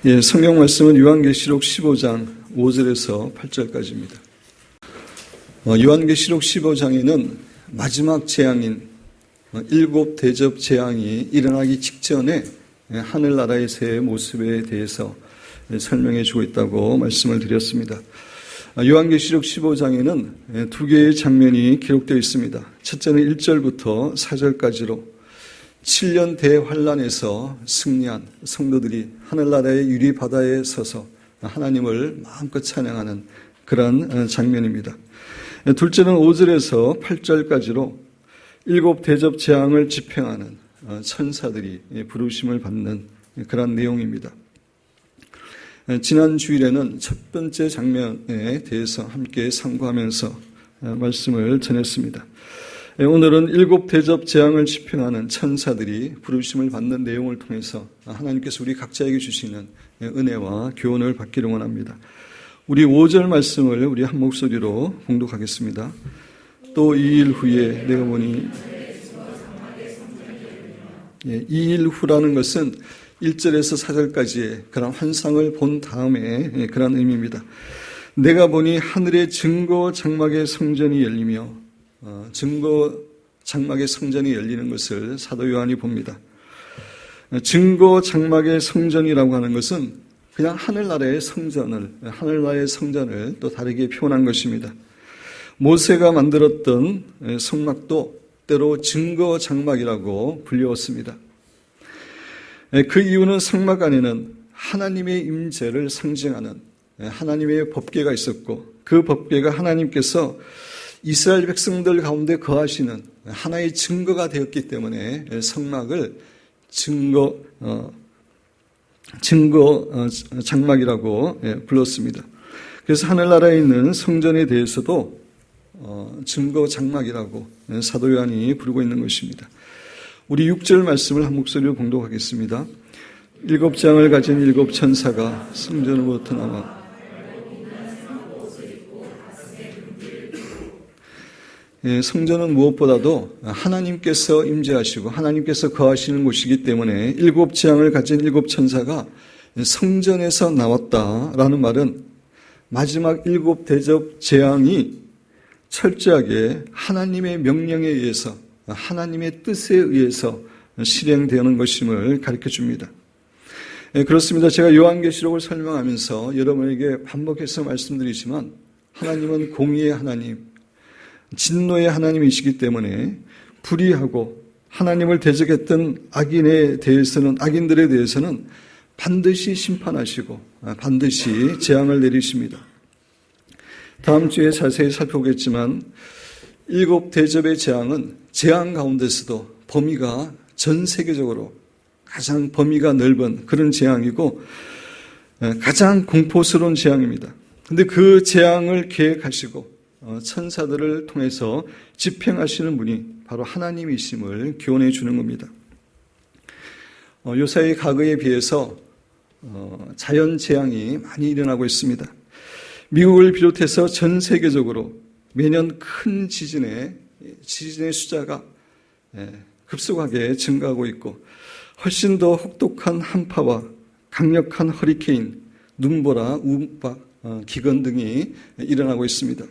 예, 성경 말씀은 요한계시록 15장 5절에서 8절까지입니다. 요한계시록 15장에는 마지막 재앙인 7 대접 재앙이 일어나기 직전에 하늘나라의 새 모습에 대해서 설명해 주고 있다고 말씀을 드렸습니다. 요한계시록 15장에는 두 개의 장면이 기록되어 있습니다. 첫째는 1절부터 4절까지로 7년 대환란에서 승리한 성도들이 하늘나라의 유리바다에 서서 하나님을 마음껏 찬양하는 그런 장면입니다. 둘째는 5절에서 8절까지로 7 대접 재앙을 집행하는 천사들이 부르심을 받는 그런 내용입니다. 지난 주일에는 첫 번째 장면에 대해서 함께 상고하면서 말씀을 전했습니다. 오늘은 7 대접 재앙을 집행하는 천사들이 부르심을 받는 내용을 통해서 하나님께서 우리 각자에게 주시는 은혜와 교훈을 받기를 원합니다. 우리 5절 말씀을 우리 한 목소리로 봉독하겠습니다. 또 2일 후에 내가 보니 2일 후라는 것은 1절에서 4절까지의 그런 환상을 본 다음에 그런 의미입니다. 내가 보니 하늘의 증거 장막의 성전이 열리며 증거 장막의 성전이 열리는 것을 사도 요한이 봅니다. 증거 장막의 성전이라고 하는 것은 그냥 하늘나라의 성전을 또 다르게 표현한 것입니다. 모세가 만들었던 성막도 때로 증거 장막이라고 불리웠습니다. 그 이유는 성막 안에는 하나님의 임재를 상징하는 하나님의 법궤가 있었고, 그 법궤가 하나님께서 이스라엘 백성들 가운데 거하시는 하나의 증거가 되었기 때문에 성막을 증거 장막이라고 불렀습니다. 그래서 하늘나라에 있는 성전에 대해서도 증거 장막이라고 사도 요한이 부르고 있는 것입니다. 우리 6절 말씀을 한 목소리로 봉독하겠습니다. 7장을 가진 7 천사가 성전으로부터 나와 성전은 무엇보다도 하나님께서 임재하시고 하나님께서 거하시는 곳이기 때문에 7 재앙을 가진 7 천사가 성전에서 나왔다라는 말은 마지막 7 대접 재앙이 철저하게 하나님의 명령에 의해서, 하나님의 뜻에 의해서 실행되는 것임을 가르쳐 줍니다. 그렇습니다. 제가 요한계시록을 설명하면서 여러분에게 반복해서 말씀드리지만 하나님은 공의의 하나님, 진노의 하나님이시기 때문에 불의하고 하나님을 대적했던 악인들에 대해서는 반드시 심판하시고 반드시 재앙을 내리십니다. 다음 주에 자세히 살펴보겠지만 7 대접의 재앙은 재앙 가운데서도 범위가 전 세계적으로 가장 범위가 넓은 그런 재앙이고 가장 공포스러운 재앙입니다. 그런데 그 재앙을 계획하시고 천사들을 통해서 집행하시는 분이 바로 하나님이심을 교훈해 주는 겁니다. 요사의 과거에 비해서 자연 재앙이 많이 일어나고 있습니다. 미국을 비롯해서 전 세계적으로 매년 큰 지진의 숫자가 급속하게 증가하고 있고, 훨씬 더 혹독한 한파와 강력한 허리케인, 눈보라, 우박, 기근 등이 일어나고 있습니다.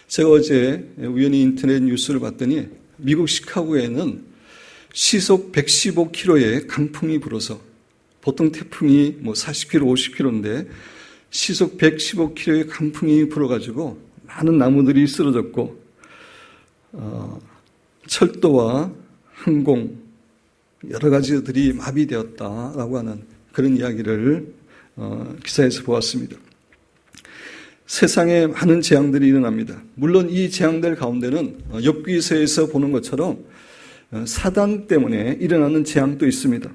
제가 어제 우연히 인터넷 뉴스를 봤더니 미국 시카고에는 시속 115km의 강풍이 불어서, 보통 태풍이 40km, 50km인데 시속 115km의 강풍이 불어가지고 많은 나무들이 쓰러졌고 철도와 항공 여러 가지들이 마비되었다라고 하는 그런 이야기를 기사에서 보았습니다. 세상에 많은 재앙들이 일어납니다. 물론 이 재앙들 가운데는 욥기서에서 보는 것처럼 사단 때문에 일어나는 재앙도 있습니다.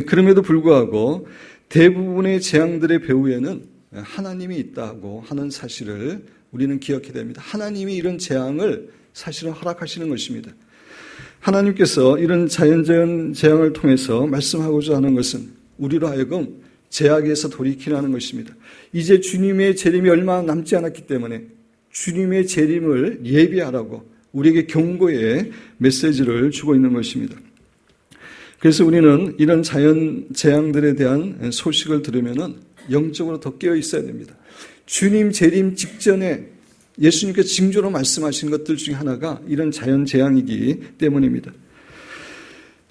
그럼에도 불구하고 대부분의 재앙들의 배후에는 하나님이 있다고 하는 사실을 우리는 기억해야 됩니다. 하나님이 이런 재앙을 사실은 허락하시는 것입니다. 하나님께서 이런 자연적 재앙을 통해서 말씀하고자 하는 것은 우리로 하여금 죄악에서 돌이키라는 것입니다. 이제 주님의 재림이 얼마 남지 않았기 때문에 주님의 재림을 예비하라고 우리에게 경고의 메시지를 주고 있는 것입니다. 그래서 우리는 이런 자연 재앙들에 대한 소식을 들으면은 영적으로 더 깨어 있어야 됩니다. 주님 재림 직전에 예수님께서 징조로 말씀하신 것들 중에 하나가 이런 자연 재앙이기 때문입니다.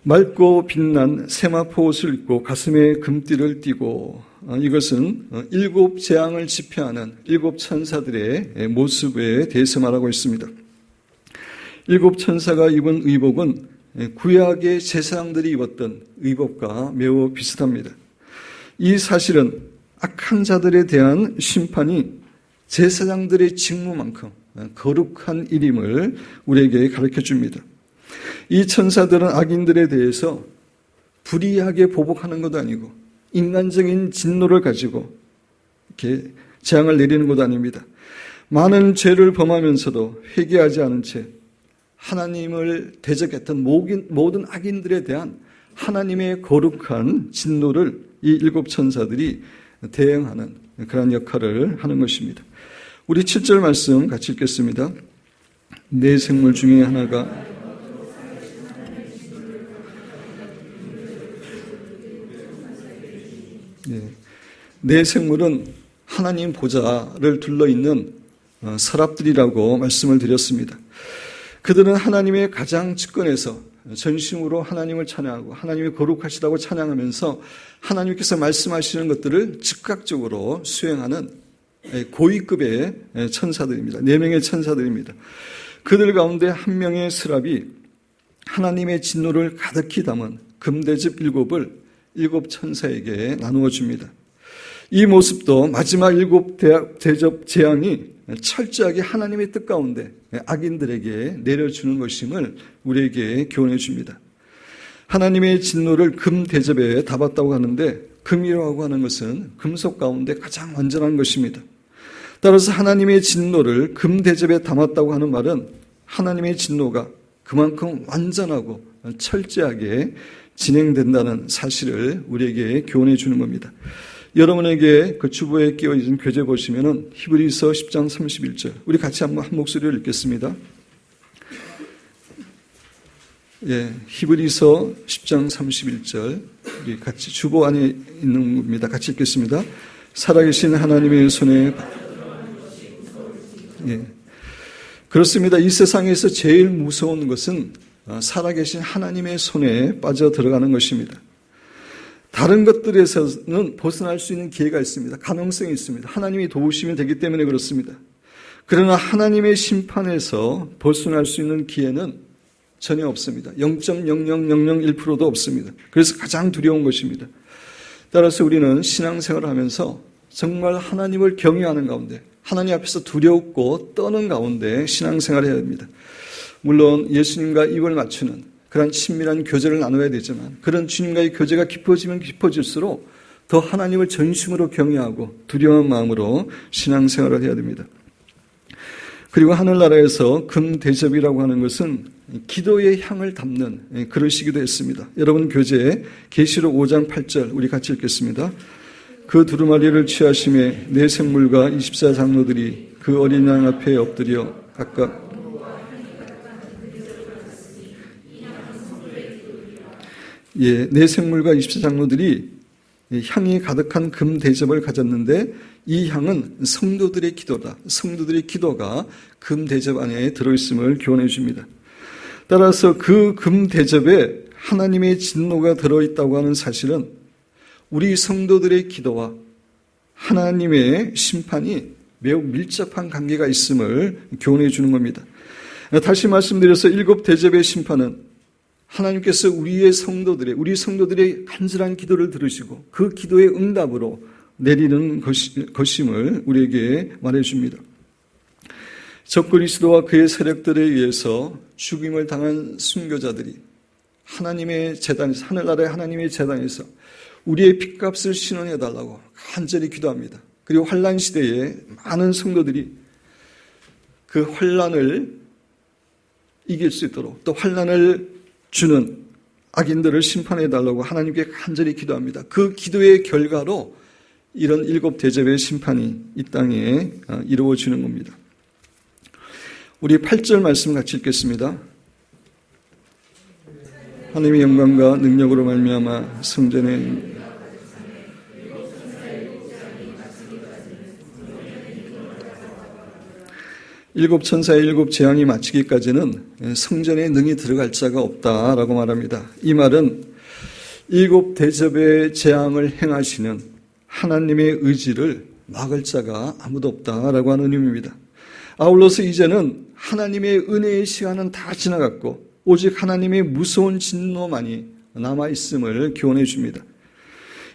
맑고 빛난 세마포 옷을 입고 가슴에 금띠를 띠고, 이것은 7 재앙을 집회하는 7 천사들의 모습에 대해서 말하고 있습니다. 7 천사가 입은 의복은 구약의 제사장들이 입었던 의복과 매우 비슷합니다. 이 사실은 악한 자들에 대한 심판이 제사장들의 직무만큼 거룩한 일임을 우리에게 가르쳐 줍니다. 이 천사들은 악인들에 대해서 불의하게 보복하는 것도 아니고 인간적인 진노를 가지고 이렇게 재앙을 내리는 것도 아닙니다. 많은 죄를 범하면서도 회개하지 않은 채 하나님을 대적했던 모든 악인들에 대한 하나님의 거룩한 진노를 이 7 천사들이 대행하는 그런 역할을 하는 것입니다. 우리 7절 말씀 같이 읽겠습니다. 네 생물 중에 하나가 네 생물은 하나님 보좌를 둘러있는 서랍들이라고 말씀을 드렸습니다. 그들은 하나님의 가장 측근에서 전심으로 하나님을 찬양하고 하나님이 거룩하시다고 찬양하면서 하나님께서 말씀하시는 것들을 즉각적으로 수행하는 고위급의 천사들입니다. 4명의 천사들입니다. 그들 가운데 한 명의 스랍이 하나님의 진노를 가득히 담은 금대접 7을 7 천사에게 나누어 줍니다. 이 모습도 마지막 7 대접 재앙이 철저하게 하나님의 뜻 가운데 악인들에게 내려주는 것임을 우리에게 교훈해 줍니다. 하나님의 진노를 금 대접에 담았다고 하는데 금이라고 하는 것은 금속 가운데 가장 완전한 것입니다. 따라서 하나님의 진노를 금 대접에 담았다고 하는 말은 하나님의 진노가 그만큼 완전하고 철저하게 진행된다는 사실을 우리에게 교훈해 주는 겁니다. 여러분에게 그 주보에 끼어 있는 교재 보시면은 히브리서 10장 31절. 우리 같이 한번 한 목소리로 읽겠습니다. 히브리서 10장 31절. 우리 같이 주보 안에 있는 겁니다. 같이 읽겠습니다. 살아계신 하나님의 손에 그렇습니다. 이 세상에서 제일 무서운 것은 살아계신 하나님의 손에 빠져 들어가는 것입니다. 다른 것들에서는 벗어날 수 있는 기회가 있습니다. 가능성이 있습니다. 하나님이 도우시면 되기 때문에 그렇습니다. 그러나 하나님의 심판에서 벗어날 수 있는 기회는 전혀 없습니다. 0.00001%도 없습니다. 그래서 가장 두려운 것입니다. 따라서 우리는 신앙생활을 하면서 정말 하나님을 경외하는 가운데 하나님 앞에서 두렵고 떠는 가운데 신앙생활을 해야 됩니다. 물론 예수님과 입을 맞추는 그런 친밀한 교제를 나눠야 되지만 그런 주님과의 교제가 깊어지면 깊어질수록 더 하나님을 전심으로 경외하고 두려운 마음으로 신앙생활을 해야 됩니다. 그리고 하늘나라에서 금 대접이라고 하는 것은 기도의 향을 담는 그릇이기도 했습니다. 여러분 교재에 계시록 5장 8절 우리 같이 읽겠습니다. 그 두루마리를 취하심에 네 생물과 24장로들이 그 어린 양 앞에 엎드려 각각 네 생물과 24장로들이 향이 가득한 금 대접을 가졌는데 이 향은 성도들의 기도다. 성도들의 기도가 금 대접 안에 들어있음을 교훈해 줍니다. 따라서 그 금 대접에 하나님의 진노가 들어있다고 하는 사실은 우리 성도들의 기도와 하나님의 심판이 매우 밀접한 관계가 있음을 교훈해 주는 겁니다. 다시 말씀드려서 7 대접의 심판은 하나님께서 우리 성도들의 간절한 기도를 들으시고 그 기도의 응답으로 내리는 것임을 우리에게 말해줍니다. 적그리스도와 그의 세력들에 의해서 죽임을 당한 순교자들이 하나님의 제단에서 하늘나라의 하나님의 제단에서 우리의 핏값을 신원해달라고 간절히 기도합니다. 그리고 환난 시대에 많은 성도들이 그 환난을 이길 수 있도록 또 환난을 주는 악인들을 심판해달라고 하나님께 간절히 기도합니다. 그 기도의 결과로 이런 7 대접의 심판이 이 땅에 이루어지는 겁니다. 우리 8절 말씀 같이 읽겠습니다. 하나님의 영광과 능력으로 말미암아 성전에 일곱 천사의 일곱 재앙이 마치기까지는 성전에 능히 들어갈 자가 없다라고 말합니다. 이 말은 일곱 대접의 재앙을 행하시는 하나님의 의지를 막을 자가 아무도 없다라고 하는 의미입니다. 아울러서 이제는 하나님의 은혜의 시간은 다 지나갔고 오직 하나님의 무서운 진노만이 남아있음을 교훈해 줍니다.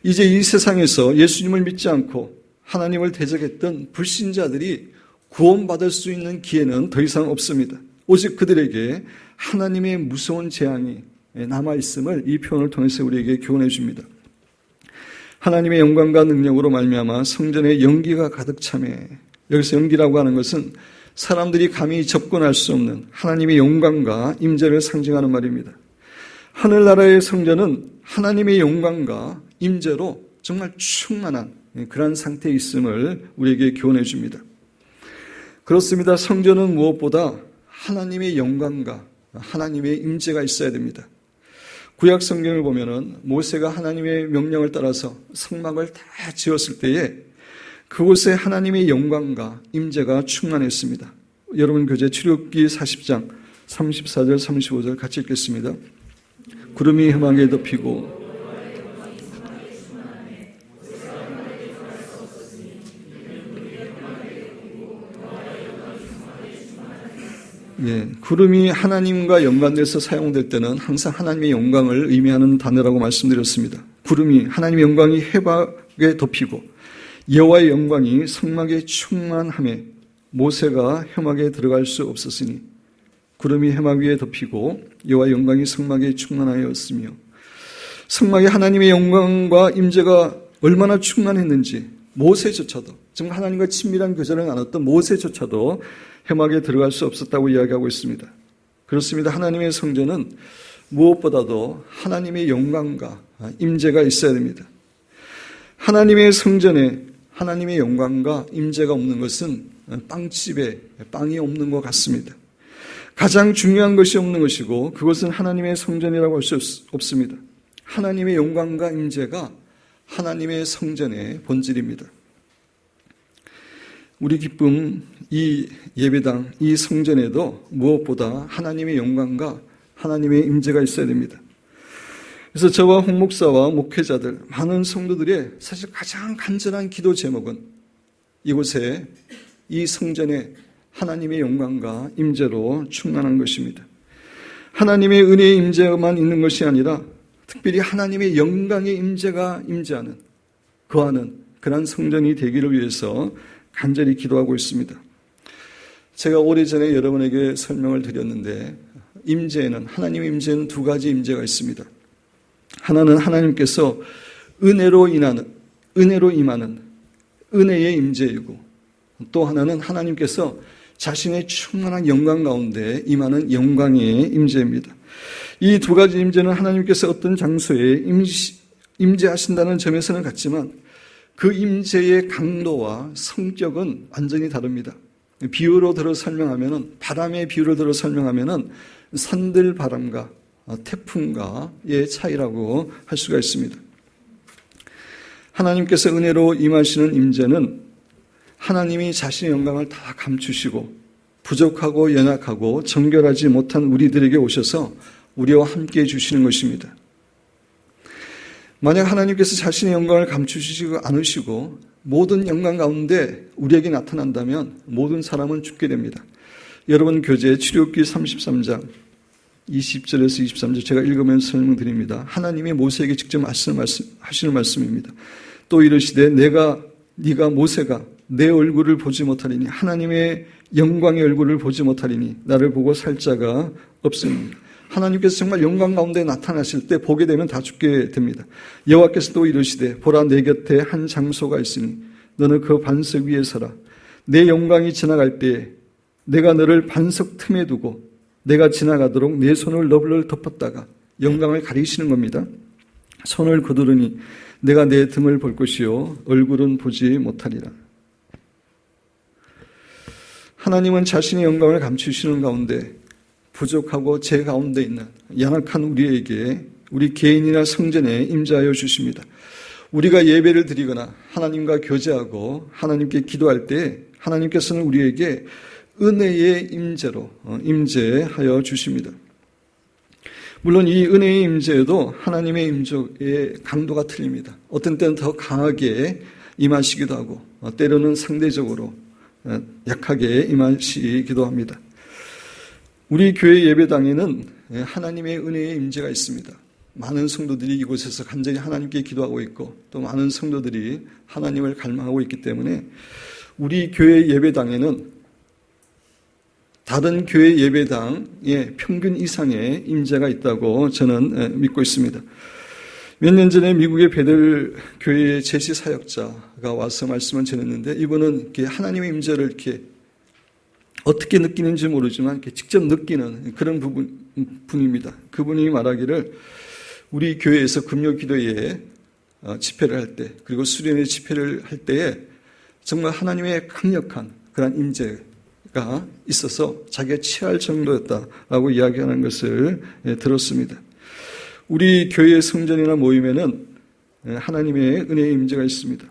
이제 이 세상에서 예수님을 믿지 않고 하나님을 대적했던 불신자들이 구원받을 수 있는 기회는 더 이상 없습니다. 오직 그들에게 하나님의 무서운 재앙이 남아있음을 이 표현을 통해서 우리에게 교훈해 줍니다. 하나님의 영광과 능력으로 말미암아 성전에 연기가 가득 차매, 여기서 연기라고 하는 것은 사람들이 감히 접근할 수 없는 하나님의 영광과 임재를 상징하는 말입니다. 하늘나라의 성전은 하나님의 영광과 임재로 정말 충만한 그런 상태에 있음을 우리에게 교훈해 줍니다. 그렇습니다. 성전은 무엇보다 하나님의 영광과 하나님의 임재가 있어야 됩니다. 구약 성경을 보면은 모세가 하나님의 명령을 따라서 성막을 다 지었을 때에 그곳에 하나님의 영광과 임재가 충만했습니다. 여러분 교재 출애굽기 40장 34절 35절 같이 읽겠습니다. 구름이 회막에 덮이고 구름이 하나님과 연관돼서 사용될 때는 항상 하나님의 영광을 의미하는 단어라고 말씀드렸습니다. 구름이 하나님의 영광이 회막에 덮이고 여호와의 영광이 성막에 충만하며 모세가 회막에 들어갈 수 없었으니 구름이 회막 위에 덮이고 여호와의 영광이 성막에 충만하였으며 성막에 하나님의 영광과 임재가 얼마나 충만했는지 모세조차도 정말 하나님과 친밀한 교제를 나눴던 모세조차도 회막에 들어갈 수 없었다고 이야기하고 있습니다. 그렇습니다. 하나님의 성전은 무엇보다도 하나님의 영광과 임재가 있어야 됩니다. 하나님의 성전에 하나님의 영광과 임재가 없는 것은 빵집에 빵이 없는 것 같습니다. 가장 중요한 것이 없는 것이고 그것은 하나님의 성전이라고 할 수 없습니다. 하나님의 영광과 임재가 하나님의 성전의 본질입니다. 우리 기쁨, 이 예배당, 이 성전에도 무엇보다 하나님의 영광과 하나님의 임재가 있어야 됩니다. 그래서 저와 홍 목사와 목회자들, 많은 성도들의 사실 가장 간절한 기도 제목은 이곳에 이 성전에 하나님의 영광과 임재로 충만한 것입니다. 하나님의 은혜의 임재만 있는 것이 아니라 특별히 하나님의 영광의 임재가 임재하는, 거하는 그런 성전이 되기를 위해서 간절히 기도하고 있습니다. 제가 오래전에 여러분에게 설명을 드렸는데 임재에는, 하나님의 임재는 두 가지 임재가 있습니다. 하나는 하나님께서 은혜로 임하는 은혜의 임재이고 또 하나는 하나님께서 자신의 충만한 영광 가운데 임하는 영광의 임재입니다. 이 두 가지 임재는 하나님께서 어떤 장소에 임재하신다는 점에서는 같지만 그 임재의 강도와 성격은 완전히 다릅니다. 비유로 들어 설명하면은, 바람의 비유를 들어 설명하면은 산들 바람과 태풍과의 차이라고 할 수가 있습니다. 하나님께서 은혜로 임하시는 임재는 하나님이 자신의 영광을 다 감추시고 부족하고 연약하고 정결하지 못한 우리들에게 오셔서 우리와 함께 해주시는 것입니다. 만약 하나님께서 자신의 영광을 감추시지 않으시고 모든 영광 가운데 우리에게 나타난다면 모든 사람은 죽게 됩니다. 여러분 교재 출애굽기 33장 20절에서 23절 제가 읽으면서 설명드립니다. 하나님이 모세에게 직접 하시는 말씀입니다. 또 이르시되 네가 모세가 내 얼굴을 보지 못하리니 하나님의 영광의 얼굴을 보지 못하리니 나를 보고 살 자가 없습니다. 하나님께서 정말 영광 가운데 나타나실 때 보게 되면 다 죽게 됩니다. 여호와께서 또 이르시되 보라 내 곁에 한 장소가 있으니 너는 그 반석 위에 서라. 내 영광이 지나갈 때에 내가 너를 반석 틈에 두고 내가 지나가도록 내 손을 너를 덮었다가 영광을 가리시는 겁니다. 손을 거두르니 내가 내 등을 볼 것이요 얼굴은 보지 못하리라. 하나님은 자신의 영광을 감추시는 가운데 부족하고 제 가운데 있는 연약한 우리에게 우리 개인이나 성전에 임재하여 주십니다. 우리가 예배를 드리거나 하나님과 교제하고 하나님께 기도할 때 하나님께서는 우리에게 은혜의 임재로 임재하여 주십니다. 물론 이 은혜의 임재에도 하나님의 임재의 강도가 틀립니다. 어떤 때는 더 강하게 임하시기도 하고 때로는 상대적으로 약하게 임하시기도 합니다. 우리 교회 예배당에는 하나님의 은혜의 임재가 있습니다. 많은 성도들이 이곳에서 간절히 하나님께 기도하고 있고 또 많은 성도들이 하나님을 갈망하고 있기 때문에 우리 교회 예배당에는 다른 교회 예배당의 평균 이상의 임재가 있다고 저는 믿고 있습니다. 몇 년 전에 미국의 베들 교회의 제시 사역자가 와서 말씀을 전했는데 이분은 이렇게 하나님의 임재를 이렇게 어떻게 느끼는지 모르지만 이렇게 직접 느끼는 그런 분입니다. 그분이 말하기를 우리 교회에서 금요 기도회에 집회를 할 때 그리고 수련회 집회를 할 때에 정말 하나님의 강력한 그런 임재가 있어서 자기가 취할 정도였다라고 이야기하는 것을 들었습니다. 우리 교회의 성전이나 모임에는 하나님의 은혜의 임재가 있습니다.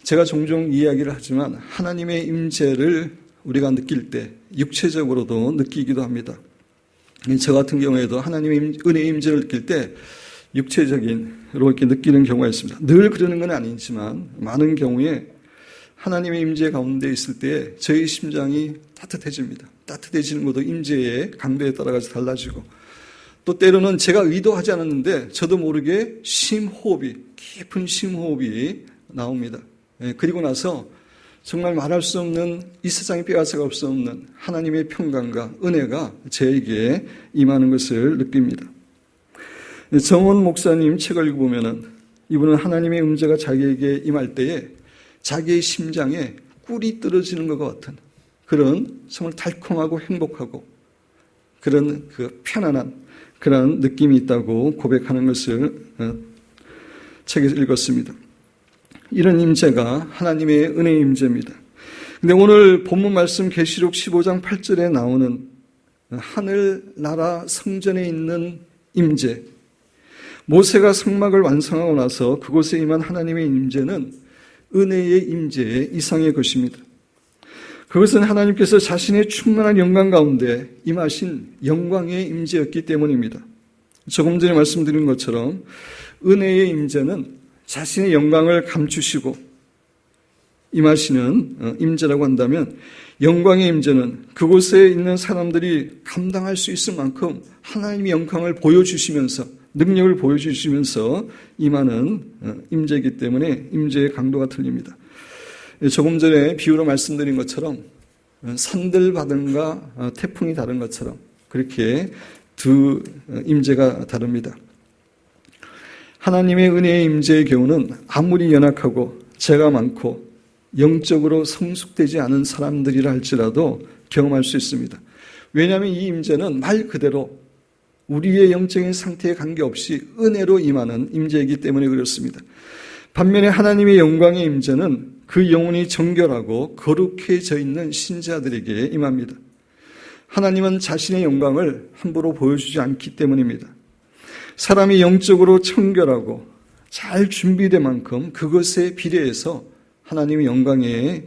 제가 종종 이야기를 하지만 하나님의 임재를 우리가 느낄 때 육체적으로도 느끼기도 합니다. 저 같은 경우에도 하나님의 은혜의 임재를 느낄 때 육체적으로 이렇게 느끼는 경우가 있습니다. 늘 그러는 건 아니지만 많은 경우에 하나님의 임재 가운데 있을 때 저희 심장이 따뜻해집니다. 따뜻해지는 것도 임재의 강도에 따라서 달라지고 또 때로는 제가 의도하지 않았는데 저도 모르게 깊은 심호흡이 나옵니다. 그리고 나서 정말 말할 수 없는 이 세상에 빼앗아갈 수 없는 하나님의 평강과 은혜가 저에게 임하는 것을 느낍니다. 정원 목사님 책을 읽어보면 이분은 하나님의 임재가 자기에게 임할 때에 자기의 심장에 꿀이 떨어지는 것과 같은 그런 정말 달콤하고 행복하고 그런 그 편안한 그런 느낌이 있다고 고백하는 것을 책에서 읽었습니다. 이런 임재가 하나님의 은혜의 임재입니다. 근데 오늘 본문 말씀 계시록 15장 8절에 나오는 하늘나라 성전에 있는 임재, 모세가 성막을 완성하고 나서 그곳에 임한 하나님의 임재는 은혜의 임재 이상의 것입니다. 그것은 하나님께서 자신의 충만한 영광 가운데 임하신 영광의 임재였기 때문입니다. 조금 전에 말씀드린 것처럼 은혜의 임재는 자신의 영광을 감추시고 임하시는 임재라고 한다면 영광의 임재는 그곳에 있는 사람들이 감당할 수 있을 만큼 하나님의 영광을 보여주시면서 능력을 보여주시면서 임하는 임재이기 때문에 임재의 강도가 틀립니다. 조금 전에 비유로 말씀드린 것처럼 산들 바람과 태풍이 다른 것처럼 그렇게 두 임재가 다릅니다. 하나님의 은혜의 임재의 경우는 아무리 연약하고 죄가 많고 영적으로 성숙되지 않은 사람들이라 할지라도 경험할 수 있습니다. 왜냐하면 이 임재는 말 그대로 우리의 영적인 상태에 관계없이 은혜로 임하는 임재이기 때문에 그렇습니다. 반면에 하나님의 영광의 임재는 그 영혼이 정결하고 거룩해져 있는 신자들에게 임합니다. 하나님은 자신의 영광을 함부로 보여주지 않기 때문입니다. 사람이 영적으로 청결하고 잘 준비된 만큼 그것에 비례해서 하나님의 영광의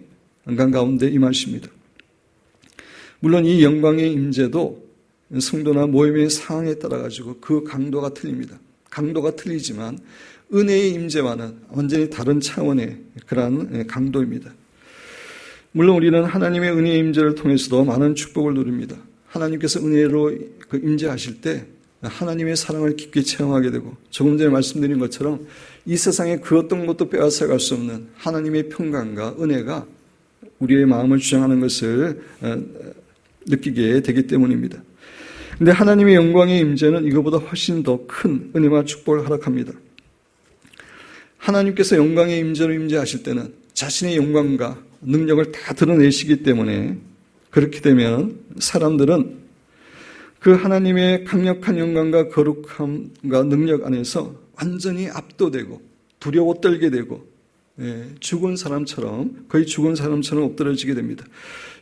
영광 가운데 임하십니다. 물론 이 영광의 임재도 성도나 모임의 상황에 따라 가지고 그 강도가 틀립니다. 강도가 틀리지만 은혜의 임재와는 완전히 다른 차원의 그러한 강도입니다. 물론 우리는 하나님의 은혜의 임재를 통해서도 많은 축복을 누립니다. 하나님께서 은혜로 임재하실 때 하나님의 사랑을 깊게 체험하게 되고 조금 전에 말씀드린 것처럼 이 세상에 그 어떤 것도 빼앗아갈 수 없는 하나님의 평강과 은혜가 우리의 마음을 주장하는 것을 느끼게 되기 때문입니다. 그런데 하나님의 영광의 임재는 이거보다 훨씬 더 큰 은혜와 축복을 허락합니다. 하나님께서 영광의 임재로 임재하실 때는 자신의 영광과 능력을 다 드러내시기 때문에 그렇게 되면 사람들은 그 하나님의 강력한 영광과 거룩함과 능력 안에서 완전히 압도되고 두려워 떨게 되고 죽은 사람처럼, 거의 죽은 사람처럼 엎드러지게 됩니다.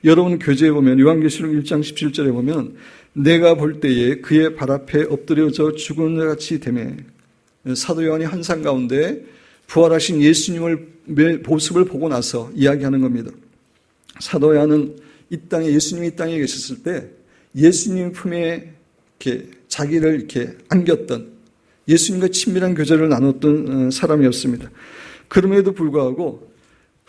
여러분 교재에 보면, 요한계시록 1장 17절에 보면, 내가 볼 때에 그의 발 앞에 엎드려져 죽은 자 같이 되매, 사도 요한이 환상 가운데 부활하신 예수님을 모습을 보고 나서 이야기하는 겁니다. 사도 요한은 예수님이 이 땅에 계셨을 때 예수님 품에 이렇게 자기를 이렇게 안겼던, 예수님과 친밀한 교제를 나눴던 사람이었습니다. 그럼에도 불구하고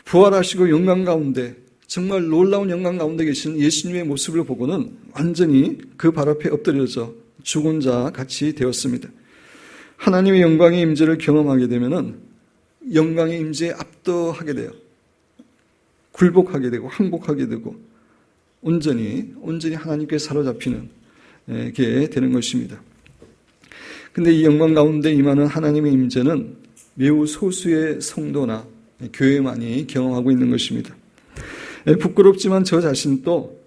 부활하시고 영광 가운데, 정말 놀라운 영광 가운데 계신 예수님의 모습을 보고는 완전히 그 발 앞에 엎드려져 죽은 자 같이 되었습니다. 하나님의 영광의 임재를 경험하게 되면은 영광의 임재에 압도하게 돼요. 굴복하게 되고 항복하게 되고 온전히 하나님께 사로잡히는 게 되는 것입니다. 근데 이 영광 가운데 임하는 하나님의 임재는 매우 소수의 성도나 교회만이 경험하고 있는 것입니다. 부끄럽지만 저 자신도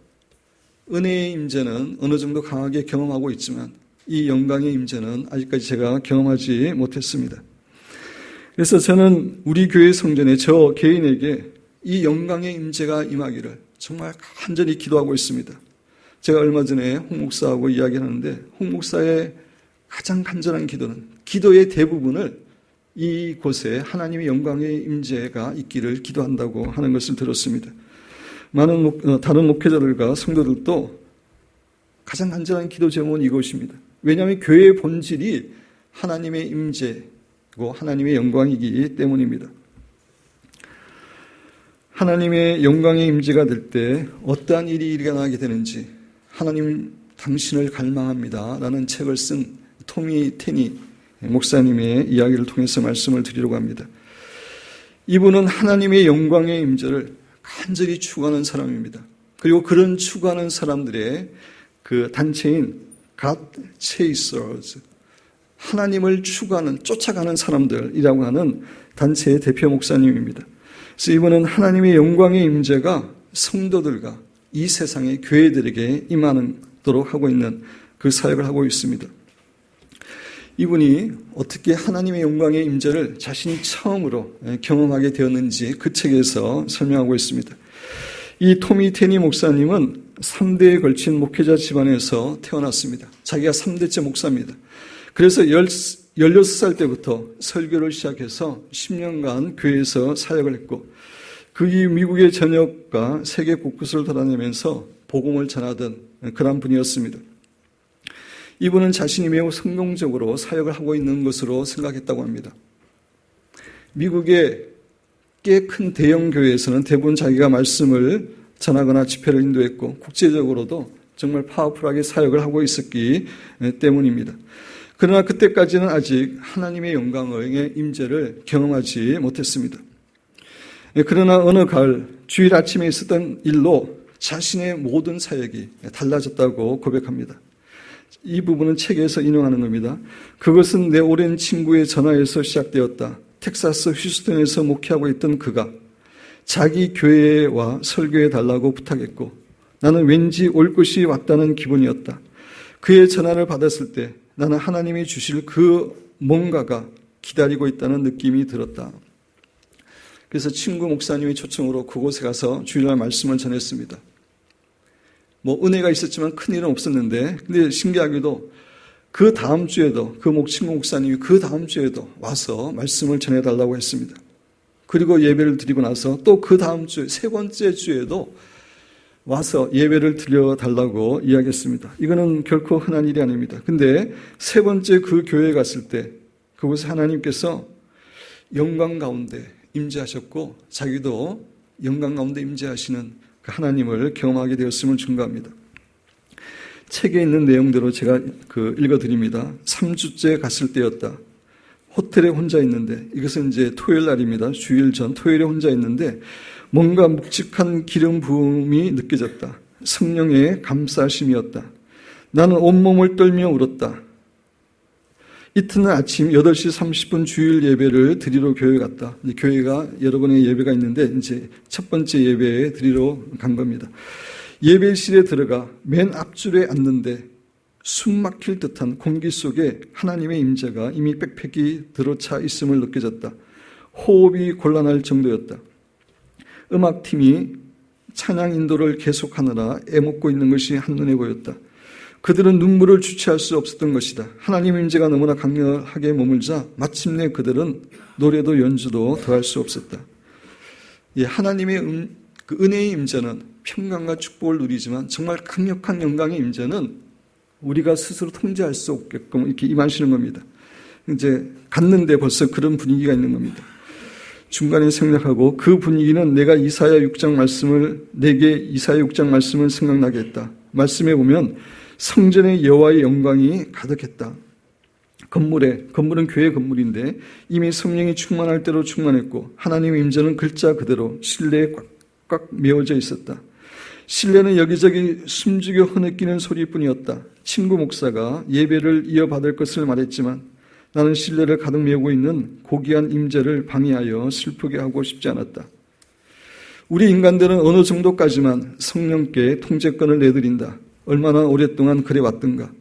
은혜의 임재는 어느 정도 강하게 경험하고 있지만 이 영광의 임재는 아직까지 제가 경험하지 못했습니다. 그래서 저는 우리 교회 성전에 저 개인에게 이 영광의 임재가 임하기를 정말 간절히 기도하고 있습니다. 제가 얼마 전에 홍 목사하고 이야기하는데 홍 목사의 가장 간절한 기도는, 기도의 대부분을 이곳에 하나님의 영광의 임재가 있기를 기도한다고 하는 것을 들었습니다. 많은 다른 목회자들과 성도들도 가장 간절한 기도 제목은 이것입니다. 왜냐하면 교회의 본질이 하나님의 임재고 하나님의 영광이기 때문입니다. 하나님의 영광의 임재가 될 때 어떠한 일이 일어나게 되는지, 하나님 당신을 갈망합니다 라는 책을 쓴 토미 테니 목사님의 이야기를 통해서 말씀을 드리려고 합니다. 이분은 하나님의 영광의 임재를 간절히 추구하는 사람입니다. 그리고 그런 추구하는 사람들의 그 단체인 God Chasers, 하나님을 추구하는, 쫓아가는 사람들이라고 하는 단체의 대표 목사님입니다. 그래서 이분은 하나님의 영광의 임재가 성도들과 이 세상의 교회들에게 임하도록 하고 있는 그 사역을 하고 있습니다. 이분이 어떻게 하나님의 영광의 임재를 자신이 처음으로 경험하게 되었는지 그 책에서 설명하고 있습니다. 이 토미 테니 목사님은 3대에 걸친 목회자 집안에서 태어났습니다. 자기가 3대째 목사입니다. 그래서 16살 때부터 설교를 시작해서 10년간 교회에서 사역을 했고, 그 이후 미국의 전역과 세계 곳곳을 돌아다니면서 복음을 전하던 그런 분이었습니다. 이분은 자신이 매우 성공적으로 사역을 하고 있는 것으로 생각했다고 합니다. 미국의 꽤 큰 대형 교회에서는 대부분 자기가 말씀을 전하거나 집회를 인도했고, 국제적으로도 정말 파워풀하게 사역을 하고 있었기 때문입니다. 그러나 그때까지는 아직 하나님의 영광의 임재를 경험하지 못했습니다. 그러나 어느 가을 주일 아침에 있었던 일로 자신의 모든 사역이 달라졌다고 고백합니다. 이 부분은 책에서 인용하는 겁니다. 그것은 내 오랜 친구의 전화에서 시작되었다. 텍사스 휴스턴에서 목회하고 있던 그가 자기 교회에 와 설교해 달라고 부탁했고, 나는 왠지 올 것이 왔다는 기분이었다. 그의 전화를 받았을 때 나는 하나님이 주실 그 뭔가가 기다리고 있다는 느낌이 들었다. 그래서 친구 목사님의 초청으로 그곳에 가서 주일날 말씀을 전했습니다. 은혜가 있었지만 큰 일은 없었는데, 근데 신기하게도 그 다음 주에도 친구 목사님이 그 다음 주에도 와서 말씀을 전해달라고 했습니다. 그리고 예배를 드리고 나서 또 그 다음 주, 세 번째 주에도 와서 예배를 드려달라고 이야기했습니다. 이거는 결코 흔한 일이 아닙니다. 근데 세 번째 그 교회에 갔을 때 그곳에 하나님께서 영광 가운데 임재하셨고, 자기도 영광 가운데 임재하시는 그 하나님을 경험하게 되었음을 증거합니다. 책에 있는 내용대로 제가 읽어드립니다. 3주째 갔을 때였다. 호텔에 혼자 있는데, 이것은 이제 토요일 날입니다. 주일 전 토요일에 혼자 있는데 뭔가 묵직한 기름 부음이 느껴졌다. 성령의 감싸심이었다. 나는 온몸을 떨며 울었다. 이튿날 아침 8시 30분 주일 예배를 드리러 교회 갔다. 교회가 여러 번의 예배가 있는데 이제 첫 번째 예배에 드리러 간 겁니다. 예배실에 들어가 맨 앞줄에 앉는데 숨 막힐 듯한 공기 속에 하나님의 임재가 이미 빽빽히 들어차 있음을 느껴졌다. 호흡이 곤란할 정도였다. 음악팀이 찬양 인도를 계속하느라 애먹고 있는 것이 한눈에 보였다. 그들은 눈물을 주체할 수 없었던 것이다. 하나님의 임재가 너무나 강렬하게 머물자 마침내 그들은 노래도 연주도 더할 수 없었다. 하나님의 그 은혜의 임재는 평강과 축복을 누리지만 정말 강력한 영광의 임재는 우리가 스스로 통제할 수 없게끔 이렇게 임하시는 겁니다. 이제 갔는데 벌써 그런 분위기가 있는 겁니다. 중간에 생략하고 그 분위기는 내게 이사야 6장 말씀을 생각나게 했다. 말씀에 보면 성전에 여호와의 영광이 가득했다. 건물은 교회 건물인데 이미 성령이 충만할 대로 충만했고 하나님의 임재는 글자 그대로 실내에 꽉꽉 메워져 있었다. 실내는 여기저기 숨죽여 흐느끼는 소리뿐이었다. 친구 목사가 예배를 이어받을 것을 말했지만 나는 실내를 가득 메우고 있는 고귀한 임재를 방해하여 슬프게 하고 싶지 않았다. 우리 인간들은 어느 정도까지만 성령께 통제권을 내드린다. 얼마나 오랫동안 그래 왔던가.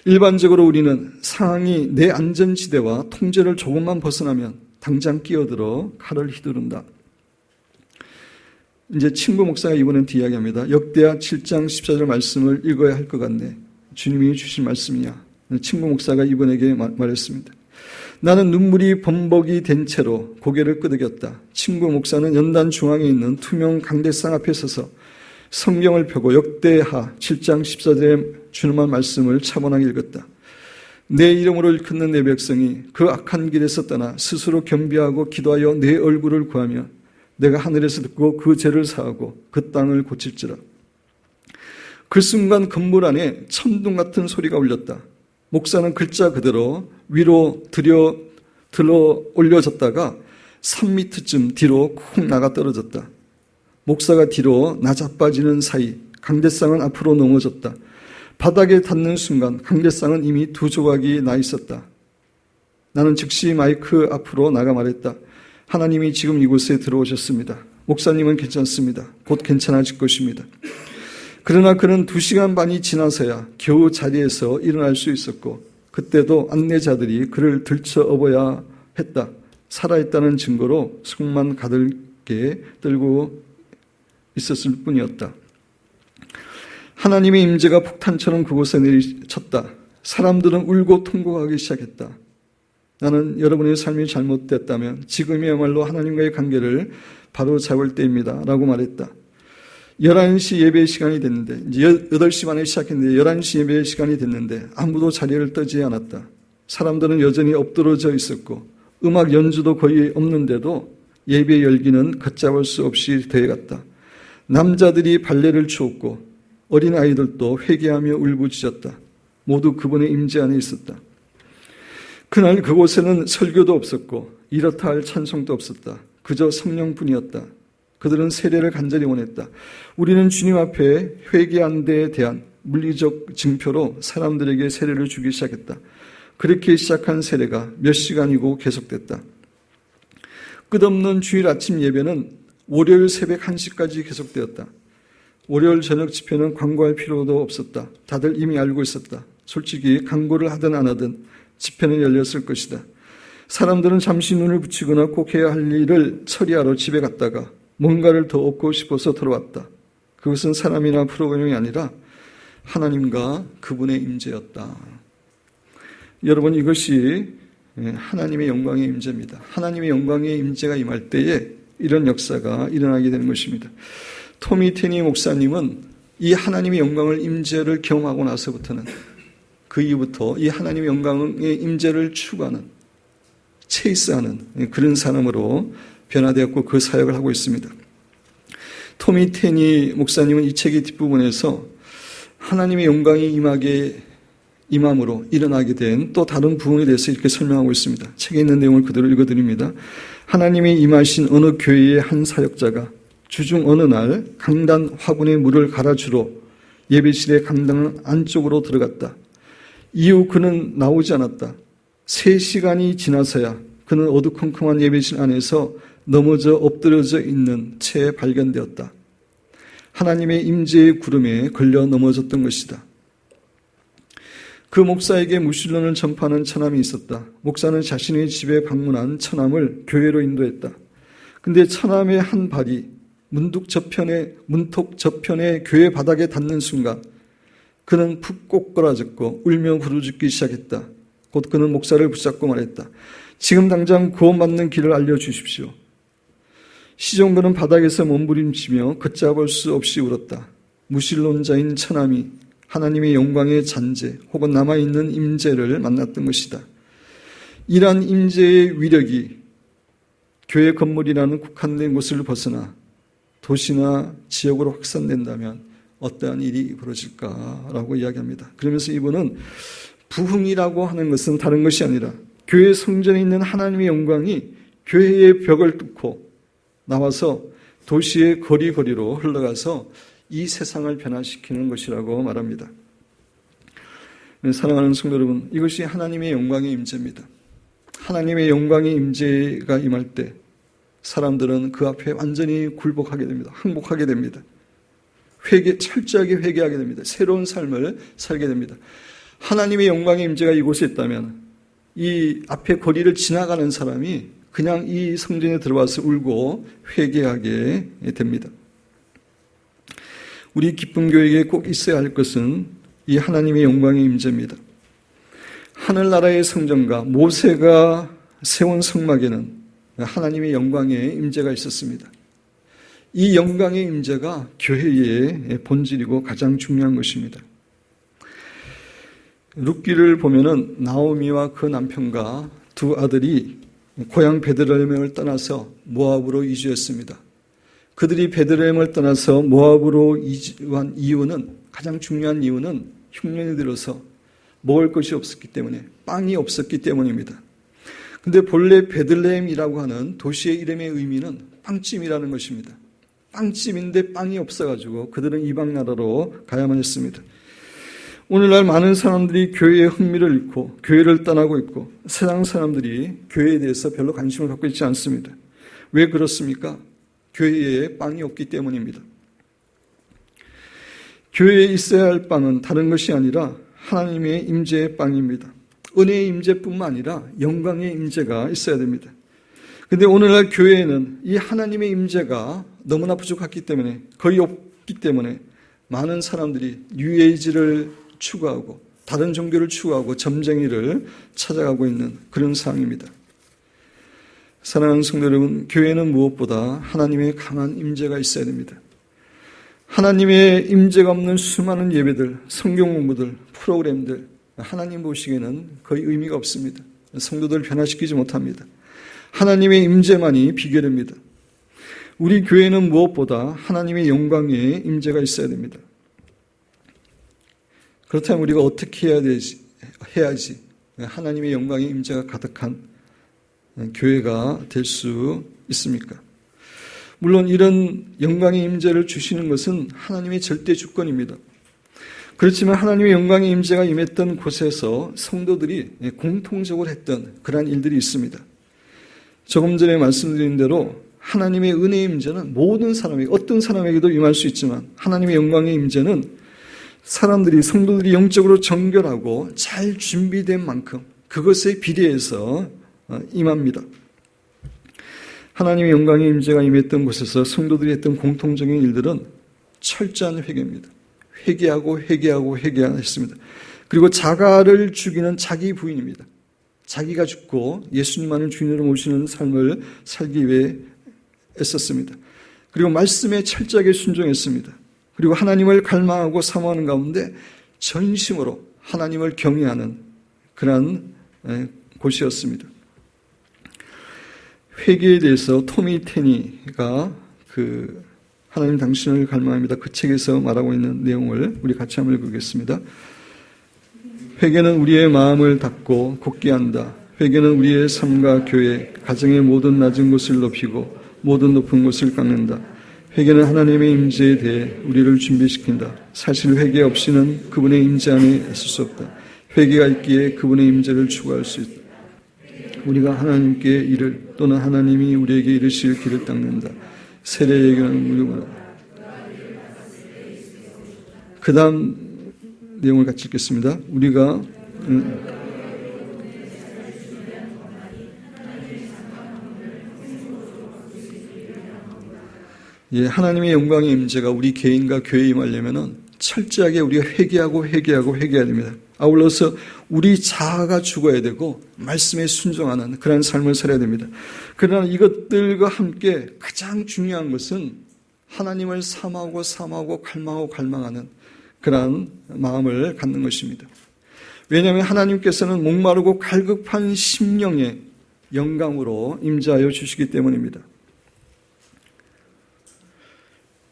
일반적으로 우리는 상황이 내 안전지대와 통제를 조금만 벗어나면 당장 끼어들어 칼을 휘두른다. 이제 친구 목사가 이번엔 이야기합니다. 역대하 7장 14절 말씀을 읽어야 할 것 같네. 주님이 주신 말씀이야. 친구 목사가 이분에게 말했습니다. 나는 눈물이 범벅이 된 채로 고개를 끄덕였다. 친구 목사는 연단 중앙에 있는 투명 강대상 앞에 서서 성경을 펴고 역대하 7장 14절의 주님의 말씀을 차분하게 읽었다. 내 이름으로 일컫는 내 백성이 그 악한 길에서 떠나 스스로 겸비하고 기도하여 내 얼굴을 구하며 내가 하늘에서 듣고 그 죄를 사하고 그 땅을 고칠지라. 그 순간 건물 안에 천둥 같은 소리가 울렸다. 목사는 글자 그대로 위로 들어 올려졌다가 3m쯤 뒤로 쿵 나가 떨어졌다. 목사가 뒤로 나자빠지는 사이 강대상은 앞으로 넘어졌다. 바닥에 닿는 순간 강대상은 이미 2조각이 나 있었다. 나는 즉시 마이크 앞으로 나가 말했다. 하나님이 지금 이곳에 들어오셨습니다. 목사님은 괜찮습니다. 곧 괜찮아질 것입니다. 그러나 그는 2시간 반이 지나서야 겨우 자리에서 일어날 수 있었고 그때도 안내자들이 그를 들쳐업어야 했다. 살아있다는 증거로 손만 가득게 들고 있었을 뿐이었다. 하나님의 임재가 폭탄처럼 그곳에 내리쳤다. 사람들은 울고 통곡하기 시작했다. 나는 여러분의 삶이 잘못됐다면 지금이야말로 하나님과의 관계를 바로 잡을 때입니다. 라고 말했다. 11시 예배 시간이 됐는데 이제 8시 반에 시작했는데 11시 예배 시간이 됐는데 아무도 자리를 뜨지 않았다. 사람들은 여전히 엎드러져 있었고 음악 연주도 거의 없는데도 예배 열기는 걷잡을 수 없이 되어갔다. 남자들이 발레를 추었고 어린아이들도 회개하며 울부짖었다. 모두 그분의 임재 안에 있었다. 그날 그곳에는 설교도 없었고 이렇다 할 찬송도 없었다. 그저 성령뿐이었다. 그들은 세례를 간절히 원했다. 우리는 주님 앞에 회개한 데에 대한 물리적 증표로 사람들에게 세례를 주기 시작했다. 그렇게 시작한 세례가 몇 시간이고 계속됐다. 끝없는 주일 아침 예배는 월요일 새벽 1시까지 계속되었다. 월요일 저녁 집회는 광고할 필요도 없었다. 다들 이미 알고 있었다. 솔직히 광고를 하든 안 하든 집회는 열렸을 것이다. 사람들은 잠시 눈을 붙이거나 꼭 해야 할 일을 처리하러 집에 갔다가 뭔가를 더 얻고 싶어서 돌아왔다. 그것은 사람이나 프로그램이 아니라 하나님과 그분의 임재였다. 여러분, 이것이 하나님의 영광의 임재입니다. 하나님의 영광의 임재가 임할 때에 이런 역사가 일어나게 되는 것입니다. 토미 테니 목사님은 이 하나님의 영광을 임재를 경험하고 나서부터는 그 이후부터 이 하나님의 영광의 임재를 추구하는 체이스하는 그런 사람으로 변화되었고 그 사역을 하고 있습니다. 토미 테니 목사님은 이 책의 뒷부분에서 하나님의 영광이 임함으로 일어나게 된 또 다른 부분에 대해서 이렇게 설명하고 있습니다. 책에 있는 내용을 그대로 읽어드립니다. 하나님이 임하신 어느 교회의 한 사역자가 주중 어느 날 강단 화분에 물을 갈아주러 예배실의 강당 안쪽으로 들어갔다. 이후 그는 나오지 않았다. 3시간이 지나서야 그는 어두컴컴한 예배실 안에서 넘어져 엎드려져 있는 채 발견되었다. 하나님의 임재의 구름에 걸려 넘어졌던 것이다. 그 목사에게 무신론을 전파하는 처남이 있었다. 목사는 자신의 집에 방문한 처남을 교회로 인도했다. 근데 처남의 한 발이 문톡 저편에 교회 바닥에 닿는 순간 그는 푹 꼬꾸라졌고 울며 부르짖기 시작했다. 곧 그는 목사를 붙잡고 말했다. 지금 당장 구원받는 길을 알려주십시오. 시종부는 바닥에서 몸부림치며 걷잡을 수 없이 울었다. 무신론자인 처남이 하나님의 영광의 잔재 혹은 남아있는 임재를 만났던 것이다. 이러한 임재의 위력이 교회 건물이라는 국한된 곳을 벗어나 도시나 지역으로 확산된다면 어떠한 일이 벌어질까라고 이야기합니다. 그러면서 이분은 부흥이라고 하는 것은 다른 것이 아니라 교회 성전에 있는 하나님의 영광이 교회의 벽을 뚫고 나와서 도시의 거리거리로 흘러가서 이 세상을 변화시키는 것이라고 말합니다. 사랑하는 성도 여러분, 이것이 하나님의 영광의 임재입니다. 하나님의 영광의 임재가 임할 때 사람들은 그 앞에 완전히 굴복하게 됩니다. 항복하게 됩니다. 철저하게 회개하게 됩니다. 새로운 삶을 살게 됩니다. 하나님의 영광의 임재가 이곳에 있다면 이 앞에 거리를 지나가는 사람이 그냥 이 성전에 들어와서 울고 회개하게 됩니다. 우리 기쁜 교회에 꼭 있어야 할 것은 이 하나님의 영광의 임재입니다. 하늘나라의 성전과 모세가 세운 성막에는 하나님의 영광의 임재가 있었습니다. 이 영광의 임재가 교회의 본질이고 가장 중요한 것입니다. 룻기를 보면은 나오미와 그 남편과 두 아들이 고향 베들레헴을 떠나서 모압으로 이주했습니다. 그들이 베들레헴을 떠나서 모압으로 이주한 이유는, 가장 중요한 이유는 흉년이 들어서 먹을 것이 없었기 때문에, 빵이 없었기 때문입니다. 근데 본래 베들레헴이라고 하는 도시의 이름의 의미는 빵집이라는 것입니다. 빵집인데 빵이 없어가지고 그들은 이방 나라로 가야만 했습니다. 오늘날 많은 사람들이 교회에 흥미를 잃고 교회를 떠나고 있고 세상 사람들이 교회에 대해서 별로 관심을 갖고 있지 않습니다. 왜 그렇습니까? 교회에 빵이 없기 때문입니다. 교회에 있어야 할 빵은 다른 것이 아니라 하나님의 임재의 빵입니다. 은혜의 임재뿐만 아니라 영광의 임재가 있어야 됩니다. 그런데 오늘날 교회에는 이 하나님의 임재가 너무나 부족하기 때문에, 거의 없기 때문에 많은 사람들이 뉴에이지를 추구하고 다른 종교를 추구하고 점쟁이를 찾아가고 있는 그런 상황입니다. 사랑하는 성도 여러분, 교회는 무엇보다 하나님의 강한 임재가 있어야 됩니다. 하나님의 임재가 없는 수많은 예배들, 성경 공부들, 프로그램들, 하나님 보시기에는 거의 의미가 없습니다. 성도들 변화시키지 못합니다. 하나님의 임재만이 비결입니다. 우리 교회는 무엇보다 하나님의 영광의 임재가 있어야 됩니다. 그렇다면 우리가 어떻게 해야지 하나님의 영광의 임재가 가득한 교회가 될 수 있습니까? 물론 이런 영광의 임재를 주시는 것은 하나님의 절대 주권입니다. 그렇지만 하나님의 영광의 임재가 임했던 곳에서 성도들이 공통적으로 했던 그러한 일들이 있습니다. 조금 전에 말씀드린 대로 하나님의 은혜의 임재는 모든 사람에게, 어떤 사람에게도 임할 수 있지만 하나님의 영광의 임재는 사람들이, 성도들이 영적으로 정결하고 잘 준비된 만큼 그것에 비례해서 임합니다. 하나님의 영광의 임재가 임했던 곳에서 성도들이 했던 공통적인 일들은 철저한 회개입니다. 회개하고 회개했습니다. 그리고 자가를 죽이는 자기 부인입니다. 자기가 죽고 예수님만을 주인으로 모시는 삶을 살기 위해 애썼습니다. 그리고 말씀에 철저하게 순종했습니다. 그리고 하나님을 갈망하고 사모하는 가운데 전심으로 하나님을 경외하는 그러한 곳이었습니다. 회개에 대해서 토미 테니가 하나님 당신을 갈망합니다. 그 책에서 말하고 있는 내용을 우리 같이 한번 읽겠습니다. 회개는 우리의 마음을 닫고 굳게 한다. 회개는 우리의 삶과 교회, 가정의 모든 낮은 곳을 높이고 모든 높은 곳을 깎는다. 회개는 하나님의 임재에 대해 우리를 준비시킨다. 사실 회개 없이는 그분의 임재 안에 있을 수 없다. 회개가 있기에 그분의 임재를 추구할 수 있다. 우리가 하나님께 이를, 또는 하나님이 우리에게 이르실 길을 닦는다. 세례 예견하는 무료가. 그 다음 내용을 같이 읽겠습니다. 우리가 예, 하나님의 영광의 임재가 우리 개인과 교회에 임하려면은 철저하게 우리가 회개해야 됩니다. 아울러서 우리 자아가 죽어야 되고 말씀에 순종하는 그런 삶을 살아야 됩니다. 그러나 이것들과 함께 가장 중요한 것은 하나님을 사모하고 갈망하는 그런 마음을 갖는 것입니다. 왜냐하면 하나님께서는 목마르고 갈급한 심령의 영광으로 임재하여 주시기 때문입니다.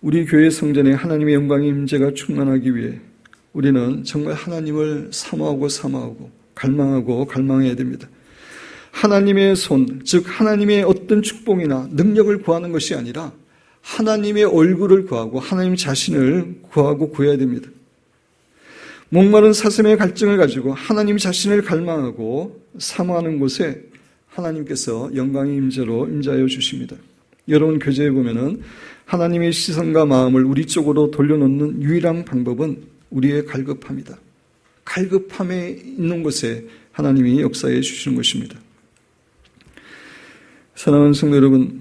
우리 교회 성전에 하나님의 영광의 임재가 충만하기 위해 우리는 정말 하나님을 사모하고 갈망해야 됩니다. 하나님의 손, 즉 하나님의 어떤 축복이나 능력을 구하는 것이 아니라 하나님의 얼굴을 구하고 하나님 자신을 구해야 됩니다. 목마른 사슴의 갈증을 가지고 하나님 자신을 갈망하고 사모하는 곳에 하나님께서 영광의 임재로 임재하여 주십니다. 여러분 교재에 보면은 하나님의 시선과 마음을 우리 쪽으로 돌려놓는 유일한 방법은 우리의 갈급함이다. 갈급함에 있는 곳에 하나님이 역사해 주시는 것입니다. 사랑하는 성도 여러분,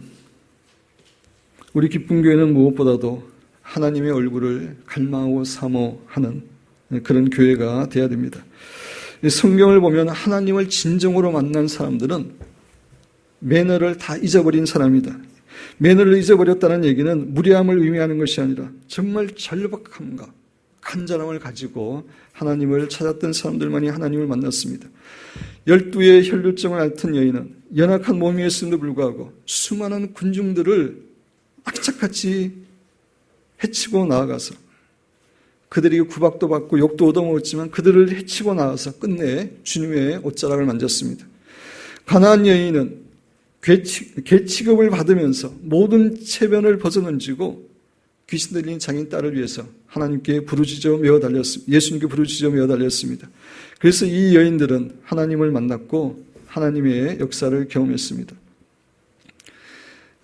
우리 기쁨교회는 무엇보다도 하나님의 얼굴을 갈망하고 사모하는 그런 교회가 되어야 됩니다. 성경을 보면 하나님을 진정으로 만난 사람들은 매너를 다 잊어버린 사람이다. 매너를 잊어버렸다는 얘기는 무례함을 의미하는 것이 아니라 정말 절박함과 간절함을 가지고 하나님을 찾았던 사람들만이 하나님을 만났습니다. 12의 혈루증을 앓던 여인은 연약한 몸이었음에도 불구하고 수많은 군중들을 악착같이 해치고 나아가서 그들이 구박도 받고 욕도 얻어먹었지만 그들을 해치고 나와서 끝내 주님의 옷자락을 만졌습니다. 가나안 여인은 괴취급을 받으면서 모든 체면을 벗어던지고 귀신 들린 장인 딸을 위해서 하나님께 부르짖어 메어 달렸습니다. 예수님께 부르짖어 메어 달렸습니다. 그래서 이 여인들은 하나님을 만났고 하나님의 역사를 경험했습니다.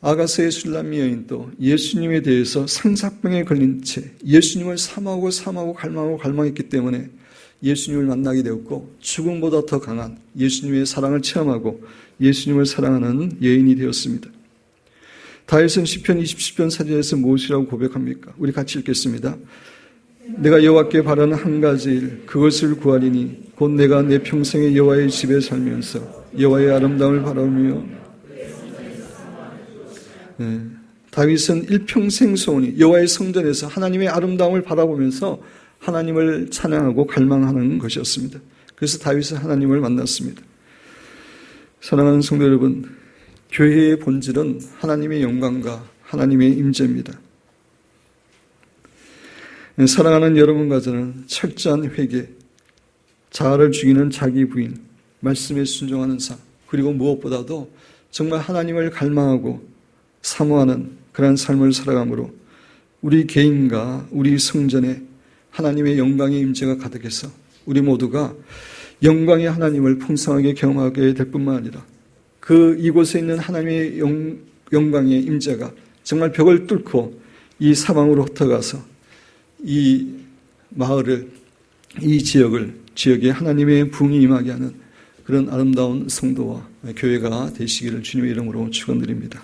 아가서의 술람미 여인도 예수님에 대해서 상사병에 걸린 채 예수님을 사모하고 갈망했기 때문에 예수님을 만나게 되었고 죽음보다 더 강한 예수님의 사랑을 체험하고 예수님을 사랑하는 여인이 되었습니다. 다윗은 시편 27편 4절에서 무엇이라고 고백합니까? 우리 같이 읽겠습니다. 내가 여호와께 바라는 한 가지 일 그것을 구하리니 곧 내가 내 평생에 여호와의 집에 살면서 여호와의 아름다움을 바라며 다윗은 일평생 소원이 여호와의 성전에서 하나님의 아름다움을 바라보면서 하나님을 찬양하고 갈망하는 것이었습니다. 그래서 다윗은 하나님을 만났습니다. 사랑하는 성도 여러분, 교회의 본질은 하나님의 영광과 하나님의 임재입니다. 사랑하는 여러분과 저는 철저한 회개, 자아를 죽이는 자기 부인, 말씀에 순종하는 삶, 그리고 무엇보다도 정말 하나님을 갈망하고 사모하는 그런 삶을 살아감으로 우리 개인과 우리 성전에 하나님의 영광의 임재가 가득해서 우리 모두가 영광의 하나님을 풍성하게 경험하게 될 뿐만 아니라 그 이곳에 있는 하나님의 영광의 임재가 정말 벽을 뚫고 이 사방으로 흩어가서 이 마을을, 이 지역에 하나님의 부흥이 임하게 하는 그런 아름다운 성도와 교회가 되시기를 주님의 이름으로 축원드립니다.